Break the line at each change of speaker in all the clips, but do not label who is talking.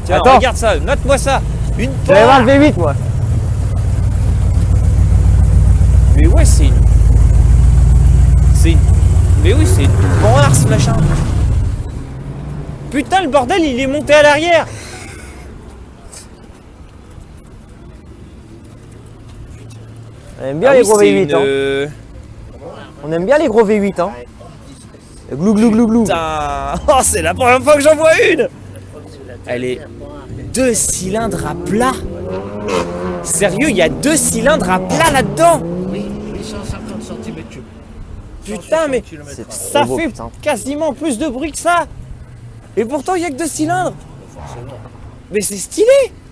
Tiens,
Attends.
regarde ça, note-moi ça. Une
Je vais voir
Panhard.
le V8 moi.
Mais ouais, c'est une... Mais oui, c'est une Panhard ce machin. Putain, le bordel, il est monté à l'arrière.
On aime bien
Ah
les
oui,
gros
c'est
V8
une,
hein. On aime bien les gros V8 hein. Glou glou glou glou.
Putain, oh, c'est la première fois que j'en vois une. Elle est 2 cylindres à plat. Sérieux, il y a 2 cylindres à plat là-dedans.
Oui, 850 cm3.
Putain, mais
C'est
ça
trop beau,
fait
putain.
quasiment plus de bruit que ça. Et pourtant, il n'y a que 2 cylindres.
Forcément.
Mais c'est stylé.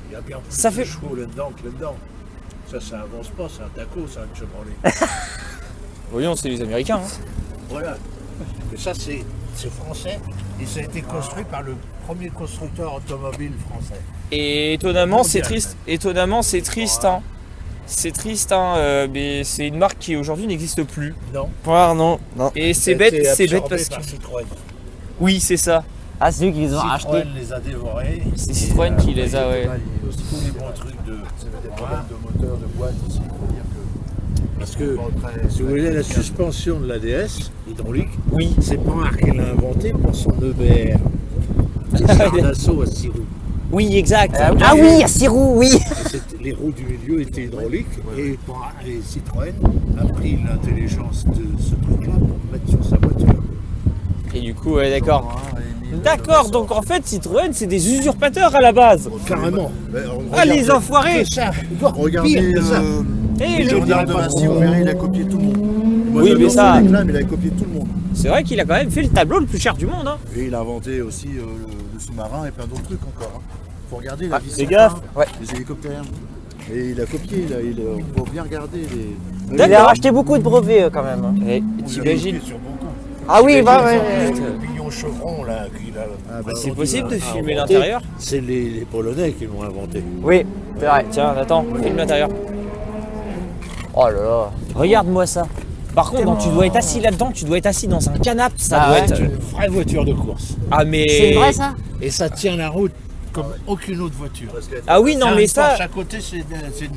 Il y a bien plus
Ça
de
fait-
chevaux là-dedans que là-dedans. Ça avance pas, c'est un taco, ça, un Chevrolet.
Voyons, c'est les Américains. Hein.
Voilà. Mais ça, c'est français. Et ça a été construit par le premier constructeur automobile français.
Et étonnamment, c'est
Mondial.
triste. Étonnamment, c'est triste. Hein. C'est triste, hein, mais c'est une marque qui aujourd'hui n'existe plus.
Non.
Non.
Et
Ça
c'est
a été
bête
absorbé
parce que.
par Citroën.
Oui, c'est ça.
Ah c'est eux qui les ont
Citroën
rachetés.
les a dévorés.
C'est Citroën qui les a, ouais.
Tous les bons trucs de.
Des problèmes de moteur, de boîte aussi, il faut dire que...
Parce que, si vous voulez, la suspension de l'ADS hydraulique,
Oui.
c'est Panhard qui l'a inventé pour son EBR. Le char d'assaut à 6 roues.
Oui, exact.
Ah oui, à 6 roues, oui.
Les roues du milieu étaient hydrauliques et Citroën a pris l'intelligence de ce truc-là pour le mettre sur sa voiture.
Et du coup, ouais, d'accord. D'accord, donc en fait, Citroën, c'est des usurpateurs à la base.
Carrément.
Ah, les enfoirés.
Que ça.
Regardez,
Pire que ça.
Et
le
le-
modèle de Massy, vous verrez, il a copié tout le monde. Moi,
Oui,
j'adore
mais ça-
ce mec-là, mais il a copié tout le monde.
C'est vrai qu'il a quand même fait le tableau le plus cher du monde. Hein.
Et il a inventé aussi le sous-marin et plein d'autres trucs encore. Hein. Faut regarder la vie
fais gaffe. Ouais.
les hélicoptères. Et il a copié, on peut bien regarder les...
Il a racheté beaucoup de brevets quand même. hein.
Et
On l'a
t'imagines.
copié sur beaucoup.
Ah oui, bah ouais.
Le pignon chevron, là, qu'il a.
Ah, bah,
C'est
on
possible de
dit,
filmer
inventé.
l'intérieur.
C'est les Polonais qui l'ont inventé.
Oui, c'est vrai.
Tiens, attends, filme l'intérieur.
Oh là là.
Regarde-moi ça. Par contre, quand tu dois être assis là-dedans, tu dois être assis dans un canapé. Ça
Ah
doit
ouais.
être.
C'est une vraie voiture de course.
Ah, mais.
C'est vrai ça?
Et ça tient la route comme aucune autre voiture.
Ah oui, non, mais ça.
Chaque côté, c'est une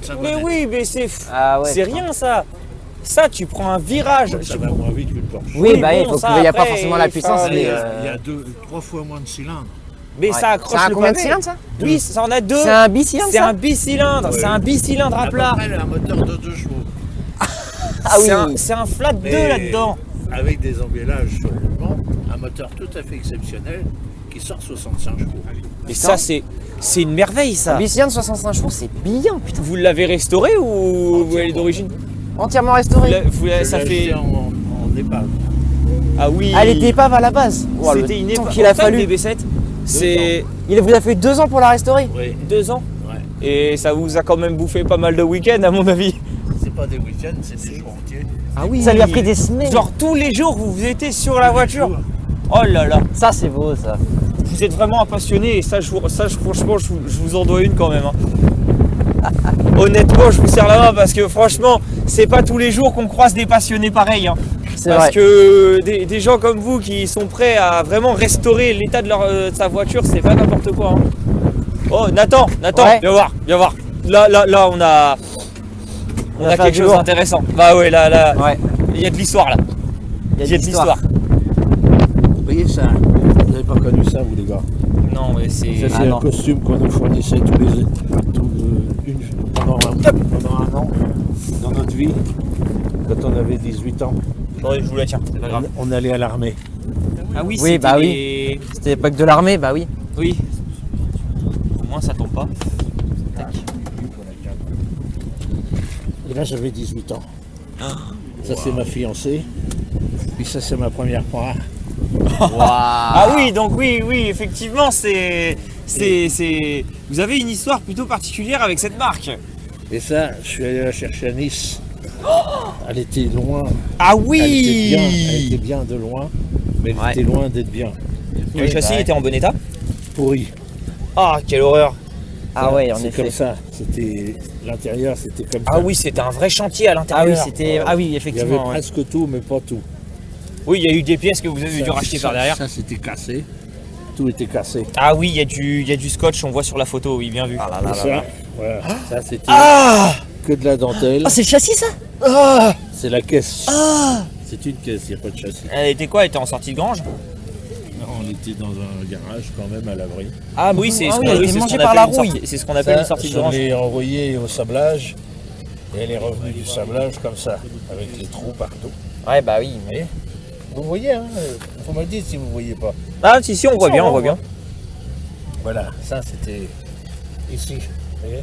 Mais
savonnette.
oui, mais c'est.
Ah ouais.
C'est rien ça. Ça, tu prends un virage.
Ça va moins vite qu'une Porsche.
Oui,
Oui,
bah
bon,
il faut
ça,
qu'il n'y a pas
après,
forcément la puissance,
enfin,
Il
mais.
y a 3 fois moins de cylindres.
Mais
Ouais.
ça accroche
Ça a
le
combien de
pavé.
cylindres ça?
Oui, ça en a 2.
C'est un bicylindre
C'est
ça?
un bicylindre. C'est un bicylindre à
À peu
plat.
près un moteur de 2 chevaux.
Ah oui.
C'est un flat 2
Mais
là-dedans.
Avec des emballages sur le roulement, un moteur tout à fait exceptionnel qui sort 65 chevaux.
Mais ça, c'est une merveille ça.
Un bicylindre 65 chevaux, c'est bien putain.
Vous l'avez restauré ou elle est d'origine?
Entièrement restauré.
Ça
Je l'ai
fait.
acheté en épave.
Ah oui.
Ah, elle était épave à la base. Oh, le
C'était une
temps
épave.
qu'il a
Enfin,
fallu.
une DB7. C'est
Il vous a fait 2 ans pour la restaurer.
Oui,
2 ans.
ouais.
Et ça vous a quand même bouffé pas mal de week-ends à mon avis.
C'est pas des week-ends, c'est des jours entiers.
Ah oui.
Ça lui a pris des semaines.
Genre tous les jours vous étiez sur la voiture. Oh là là.
Ça c'est beau ça.
Vous êtes vraiment un passionné et ça, franchement, je vous en dois une quand même. Hein. Honnêtement, je vous serre la main parce que franchement, c'est pas tous les jours qu'on croise des passionnés pareils. Hein.
C'est
Parce
vrai.
que des gens comme vous qui sont prêts à vraiment restaurer l'état de sa voiture, c'est pas n'importe quoi. Hein. Oh, Nathan,
Ouais.
viens voir. Là, on a
a fait
quelque
un
chose
jour.
d'intéressant. Bah ouais, là,
Ouais.
il y a de l'histoire là. Il y a de l'histoire.
Vous voyez ça? Vous n'avez pas connu ça, vous les gars?
Non, mais c'est.
Ça, c'est
Ah,
un
non.
costume qu'on nous fournissait pendant un an dans notre vie, quand on avait 18 ans.
Attendez, je vous la tiens, c'est pas grave.
On allait à l'armée.
Ah oui,
Oui,
c'était
bah oui.
les-
C'était l'époque de l'armée, bah oui.
Oui. Au moins ça tombe pas. Tac.
Et là, j'avais 18 ans. Ça, c'est ma fiancée. Puis ça, c'est ma première part.
Ah oui, donc oui, effectivement, c'est. Vous avez une histoire plutôt particulière avec cette marque.
Et ça, je suis allé la chercher à Nice. Elle était loin.
Ah
Elle
oui.
était bien de loin, mais elle
Ouais.
était loin d'être bien.
Le châssis
bah,
était en bon état.
Pourri.
Ah, quelle horreur.
Ah ouais, en
C'est
effet.
comme ça. C'était l'intérieur, c'était comme
Ah
ça.
oui, c'était un vrai chantier à
Ah
l'intérieur.
oui, c'était. Ah oui,
Il y avait
effectivement. ouais.
presque tout, mais pas tout.
Oui, il y a eu des pièces que vous avez dû
Ça,
racheter
ça,
par derrière.
Ça, c'était cassé. tout était cassé.
Ah oui, il y a du scotch, on voit sur la photo, oui, bien vu.
Ah là là
Et
là
ça,
là.
voilà, ça c'était
Ah
que de la dentelle.
Ah, c'est le châssis ça?
Ah
C'est la caisse.
Ah.
C'est une caisse, il n'y a pas de châssis.
Elle était quoi? Elle était en sortie de grange?
Non, on était dans un garage quand même à l'abri.
Ah oui, c'est
Ah
ce
oui,
qu'on
elle
oui,
était
c'est ce
mangée
qu'on
par
appelle
la
une
rouille.
sortie- c'est ce qu'on appelle une sortie de
je
grange.
l'ai envoyée au sablage et elle est revenue du sablage comme ça, avec les trous partout.
Ouais, bah oui.
Et vous voyez, hein, vous me le dites si vous ne voyez pas.
Ah si, on voit bien, on voit bien.
Voilà, ça c'était ici. Vous voyez,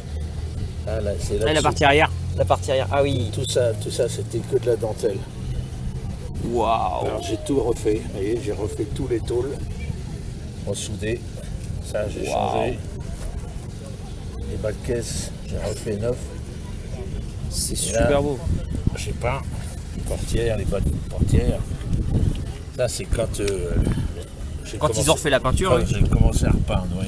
ah, là, c'est
Ah, la
là-dessus.
partie arrière. La partie arrière, ah oui.
Tout ça c'était que de la dentelle.
Waouh.
Alors j'ai tout refait, vous voyez, j'ai refait tous les tôles, ressoudé, ça j'ai changé. Les bas de caisse, j'ai refait neuf.
C'est
Et
super
là,
beau.
j'ai peint les portières, les bas de portières. Ça c'est quand j'ai
Quand ils ont refait la peinture,
quand
oui.
j'ai commencé à repeindre, oui.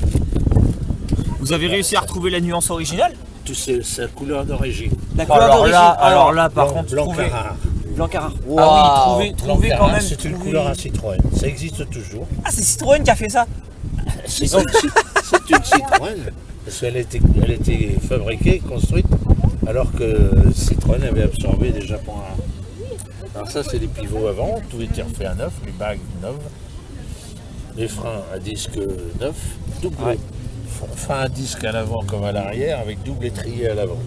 Vous avez réussi à retrouver la nuance originale?
Tout c'est la couleur d'origine.
La alors là, par contre,
blanc
trouver...
Carrare.
Blanc Carrare.
Waouh.
Ah oui,
Blanc
trouver quand
Carrare,
même.
c'est une
trouver-
couleur à Citroën. Ça existe toujours.
Ah, c'est Citroën qui a fait ça.
C'est une Citroën, parce qu'elle était fabriquée, construite, alors que Citroën avait absorbé des Japon. Alors ça, c'est les pivots avant, tout était refait à neuf, les bagues neuves, les freins à disque neuf, double frein à disque à l'avant comme à l'arrière, avec double étrier à l'avant.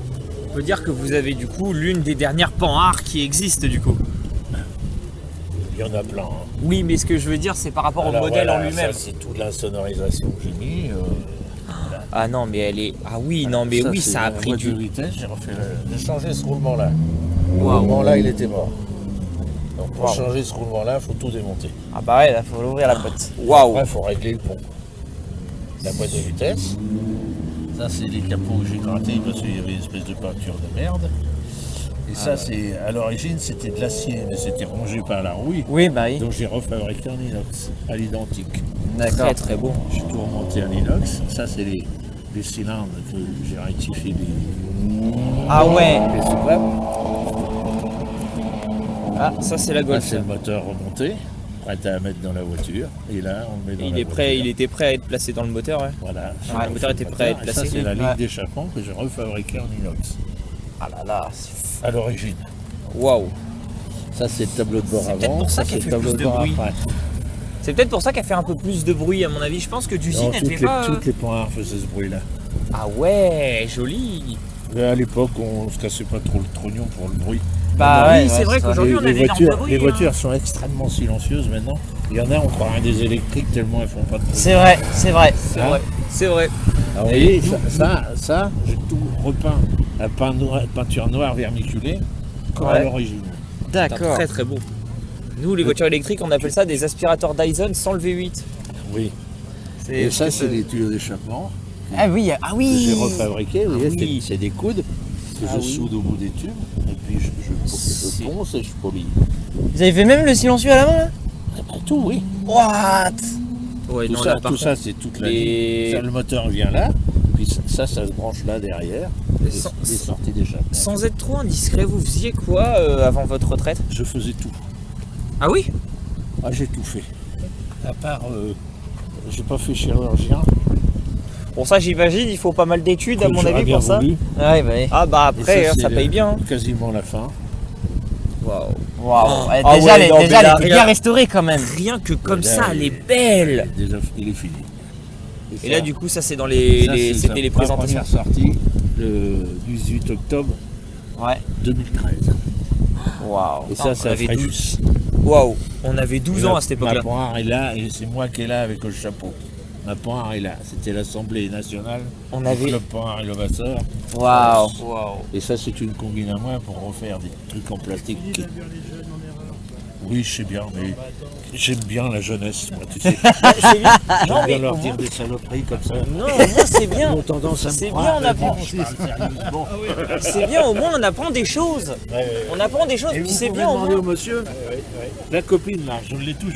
On peut dire que vous avez du coup l'une des dernières Panhard qui existent du coup.
Il y en a plein. Hein.
Oui, mais ce que je veux dire, c'est par rapport
Alors
au modèle
voilà,
en lui-même.
ça, c'est toute la sonorisation que j'ai mis.
Ah non, mais elle est. Ah oui, non, mais oui,
c'est
ça a
la
pris
voiture
du.
de vitesse, j'ai changé ce roulement-là. Ce
Waouh.
roulement-là, il était mort. Donc pour
Waouh.
changer ce roulement-là, il faut tout démonter.
Ah bah ouais, là faut l'ouvrir la boîte.
Waouh.
Après, il faut régler le pont. La boîte de vitesse. Ça, c'est les capots que j'ai grattés parce qu'il y avait une espèce de peinture de merde. Et ça, c'est à l'origine, c'était de l'acier, mais c'était rongé par la rouille.
Oui, bah oui.
Donc j'ai refabriqué en inox, à l'identique.
D'accord.
Très très beau.
J'ai tout remonté en inox. Ça, c'est les cylindres que j'ai rectifié
Ah ouais.
les soupapes.
Ah, ça c'est la
Là,
Golf.
c'est le moteur remonté, prêt à mettre dans la voiture. Et là, on le met dans
Il
la
est prêt,
voiture.
il était prêt à être placé dans le moteur, ouais.
Voilà.
Ah, le moteur était prêt à être
Et ça,
placé.
c'est la ligne
Ouais.
d'échappement que j'ai refabriquée en inox,
Ah là là.
à l'origine.
Waouh.
Ça, c'est le tableau de bord
C'est
avant.
peut-être pour ça
c'est
qu'elle
le
fait
tableau
plus de
bord
bruit.
après.
C'est peut-être pour ça qu'elle fait un peu plus de bruit à mon avis. Je pense que d'usine
Non,
elle
toutes
fait
les,
pas.
toutes les Panhard faisaient ce bruit-là.
Ah ouais, joli.
Mais à l'époque, on se cassait pas trop le trognon pour le bruit.
Bah
oui,
ouais,
c'est vrai
ça.
qu'aujourd'hui on a
les
des normes de
voitures,
bruit.
les
hein.
voitures sont extrêmement silencieuses maintenant. Il y en a, on croirait des électriques tellement elles font pas de bruit.
C'est vrai, c'est vrai.
C'est
Hein
vrai, c'est vrai.
Alors, vous voyez, ça, j'ai tout repeint à peinture noire vermiculée, comme à
Ouais.
l'origine.
Putain,
D'accord.
très très beau. Nous, les voitures électriques, on appelle ça des aspirateurs Dyson sans le V8.
Oui.
C'est
Et ça, c'est les tuyaux d'échappement
Ah oui,
que j'ai refabriqués. Vous voyez, c'est des coudes que
Ah
je
oui.
soude au bout des tubes. Et puis
C'est-
je ponce et je polis.
Vous avez fait même le silencieux à la main là?
Ah bah, tout, oui.
What?
Ouais,
Tout
non,
ça,
là, par
tout ça,
contre,
c'est toute la
les-
ligne. Ça, le moteur vient là. Puis ça se branche là derrière.
Sans-
Les sorties d'échappement.
sans être trop indiscret, vous faisiez quoi avant votre retraite?
Je faisais tout.
Ah oui?
Ah, j'ai tout fait. À part, j'ai pas fait chirurgien.
Bon, ça j'imagine, il faut pas mal d'études à mon
J'aurais
avis
bien
pour ça.
voulu.
Ouais, bah oui.
Ah bah
Et
après,
c'est
ça paye bien.
Quasiment la fin.
Waouh.
Waouh. Ouais,
Ah
déjà,
ouais, non, mais
déjà, elle
là,
était
rien-
bien restaurée quand même.
Rien que comme
Là,
ça, elle
il-
est belle.
Déjà, il est fini.
Et là, du coup, ça c'est dans les, c'était les
La
présentations.
première sortie le 18 octobre
Ouais.
2013.
Waouh.
Et
Ah,
ça, c'est
on
à
avait
Fréjus.
Waouh, on avait 12 ans à cette époque-là.
Ma Panhard est là et c'est moi qui est là avec le chapeau. Ma Panhard est là. C'était l'Assemblée nationale.
On
Le
avait.
Club Panhard et Levasseur.
Waouh.
Waouh.
Et ça, c'est une combine à moi pour refaire des trucs en plastique. Oui, je sais bien, mais j'aime bien la jeunesse, moi, tu sais.
C'est bien. Non,
J'aime
mais
bien leur
au
dire
moins-
des saloperies comme ça.
Non, au moins c'est bien.
Ils ont tendance à me
C'est
croire,
bien, on apprend.
mais bon, je parle sérieusement.
C'est bien, au moins on apprend des choses.
Ouais, ouais.
On apprend des choses,
Et
puis
vous
c'est
pouvez
bien au
demander
moins.
au monsieur, la copine là, je l'ai toujours.